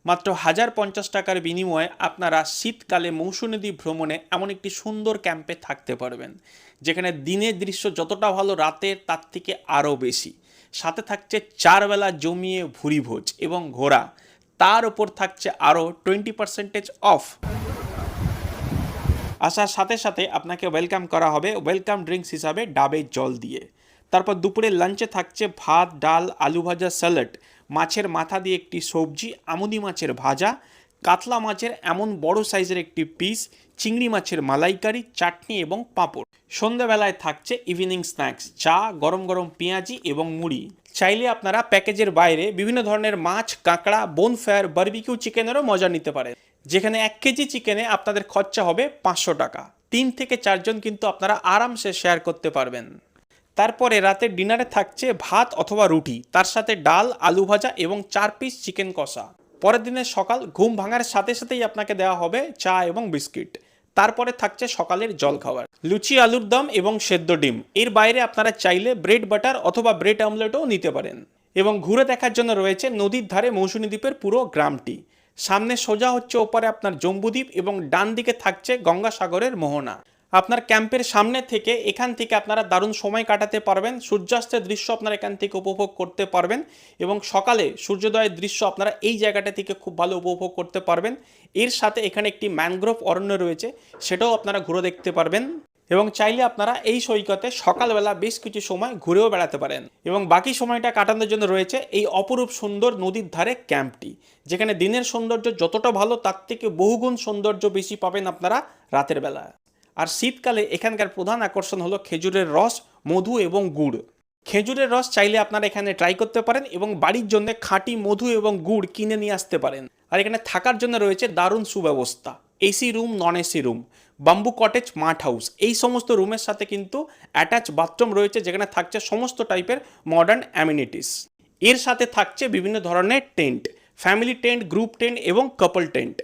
মাত্র 1050 টাকার বিনিময়ে আপনারা শীতকালে মৌসুমী দ্বীপ ভ্রমণে এমন একটি সুন্দর ক্যাম্পে থাকতে পারবেন, যেখানে দিনের দৃশ্য যতটা ভালো রাতের তার থেকে আরও বেশি। সাথে থাকছে 4 বেলা জমিয়ে ভুরিভোজ এবং ঘোরা, তার ওপর থাকছে আরও 20% অফ। আসার সাথে সাথে আপনাকে ওয়েলকাম করা হবে ওয়েলকাম ড্রিঙ্কস হিসাবে ডাবের জল দিয়ে। তারপর দুপুরে লাঞ্চে থাকছে ভাত, ডাল, আলু ভাজা, স্যালাড, মাছের মাথা দিয়ে একটি সবজি, আমুদি মাছের ভাজা, কাতলা মাছের এমন বড় সাইজের একটি পিস, চিংড়ি মাছের মালাইকারি, চাটনি এবং পাঁপড়। সন্ধ্যাবেলায় থাকছে ইভিনিং স্ন্যাক্স, চা, গরম গরম পেঁয়াজি এবং মুড়ি। চাইলে আপনারা প্যাকেজের বাইরে বিভিন্ন ধরনের মাছ, কাঁকড়া, বোনফায়ার, বারবিকিউ চিকেনেরও মজা নিতে পারেন, যেখানে 1 কেজি চিকেনে আপনাদের খরচা হবে 500 টাকা। 3 থেকে 4 জন কিন্তু আপনারা আরামসে শেয়ার করতে পারবেন। তারপরে রাতের ডিনারে থাকছে ভাত অথবা রুটি, তার সাথে ডাল, আলু ভাজা এবং 4 পিস চিকেন কষা। পরের দিনের সকাল ঘুম ভাঙার সাথে সাথেই আপনাকে দেওয়া হবে চা এবং বিস্কিট। তারপরে থাকছে সকালের জলখাবার, লুচি, আলুর দম এবং সেদ্ধ ডিম। এর বাইরে আপনারা চাইলে ব্রেড বাটার অথবা ব্রেড অমলেটও নিতে পারেন। এবং ঘুরে দেখার জন্য রয়েছে নদীর ধারে মৌসুমী দ্বীপের পুরো গ্রামটি। সামনে সোজা হচ্ছে ওপারে আপনার জম্বুদ্বীপ এবং ডান দিকে থাকছে গঙ্গাসাগরের মোহনা। আপনার ক্যাম্পের সামনে থেকে এখান থেকে আপনারা দারুণ সময় কাটাতে পারবেন। সূর্যাস্তের দৃশ্য আপনারা এখান থেকে উপভোগ করতে পারবেন এবং সকালে সূর্যোদয়ের দৃশ্য আপনারা এই জায়গাটা থেকে খুব ভালো উপভোগ করতে পারবেন। এর সাথে এখানে একটি ম্যানগ্রোভ অরণ্য রয়েছে, সেটাও আপনারা ঘুরে দেখতে পারবেন। এবং চাইলে আপনারা এই সৈকতে সকালবেলা বেশ কিছু সময় ঘুরেও বেড়াতে পারেন। এবং বাকি সময়টা কাটানোর জন্য রয়েছে এই অপরূপ সুন্দর নদীর ধারে ক্যাম্পটি, যেখানে দিনের সৌন্দর্য যতটা ভালো তার থেকে বহুগুণ সৌন্দর্য বেশি পাবেন আপনারা রাতের বেলা। আর শীতকালে এখানকার প্রধান আকর্ষণ হলো খেজুরের রস, মধু এবং গুড়। খেজুরের রস চাইলে আপনারা এখানে ট্রাই করতে পারেন এবং বাড়ির জন্য খাঁটি মধু এবং গুড় কিনে নিয়ে আসতে পারেন। আর এখানে থাকার জন্য রয়েছে দারুণ সুব্যবস্থা, AC room, non AC room, bamboo cottage, মাঠ হাউস। এই সমস্ত রুমের সাথে কিন্তু অ্যাটাচ বাথরুম রয়েছে, যেখানে থাকছে সমস্ত টাইপের মডার্ন অ্যামিনিটিস। এর সাথে থাকছে বিভিন্ন ধরনের tent, family tent, group tent এবং কাপল টেন্ট।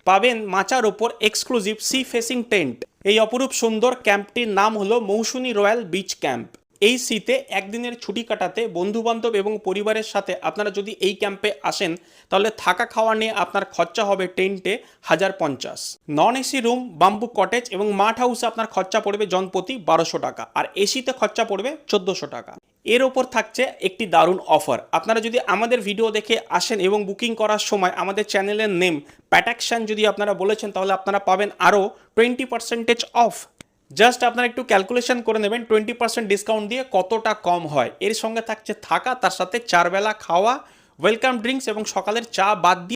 পাবেন মাচার ওপর এক্সক্লুসিভ সি ফেসিং টেন্ট। এই অপরূপ সুন্দর ক্যাম্পটির নাম হলো মৌসুমী রয়্যাল বিচ ক্যাম্প। এই শীতে একদিনের ছুটি কাটাতে বন্ধুবান্ধব এবং পরিবারের সাথে আপনারা যদি এই ক্যাম্পে আসেন, তাহলে থাকা খাওয়া নিয়ে আপনার খরচা হবে টেন্টে 1050। Non AC room, bamboo cottage এবং মাঠ হাউসে আপনার খরচা পড়বে জনপ্রতি 1200 টাকা, আর এসিতে খরচা পড়বে 1400 টাকা। এর ওপর থাকছে একটি দারুণ অফার। আপনারা যদি আমাদের ভিডিও দেখে আসেন এবং বুকিং করার সময় আমাদের চ্যানেলের নেম প্যাটাকশন যদি আপনারা বলেছেন, তাহলে আপনারা পাবেন আরও 20% অফ। জাস্ট আপনারা একটু ক্যালকুলেশন করে নেবেন 20% ডিসকাউন্ট দিয়ে কতটা কম হয়। এর সঙ্গে থাকছে থাকা, তার সাথে 4 বেলা খাওয়া, ওয়েলকাম ড্রিঙ্কস এবং সকালের চা বাদ দিয়ে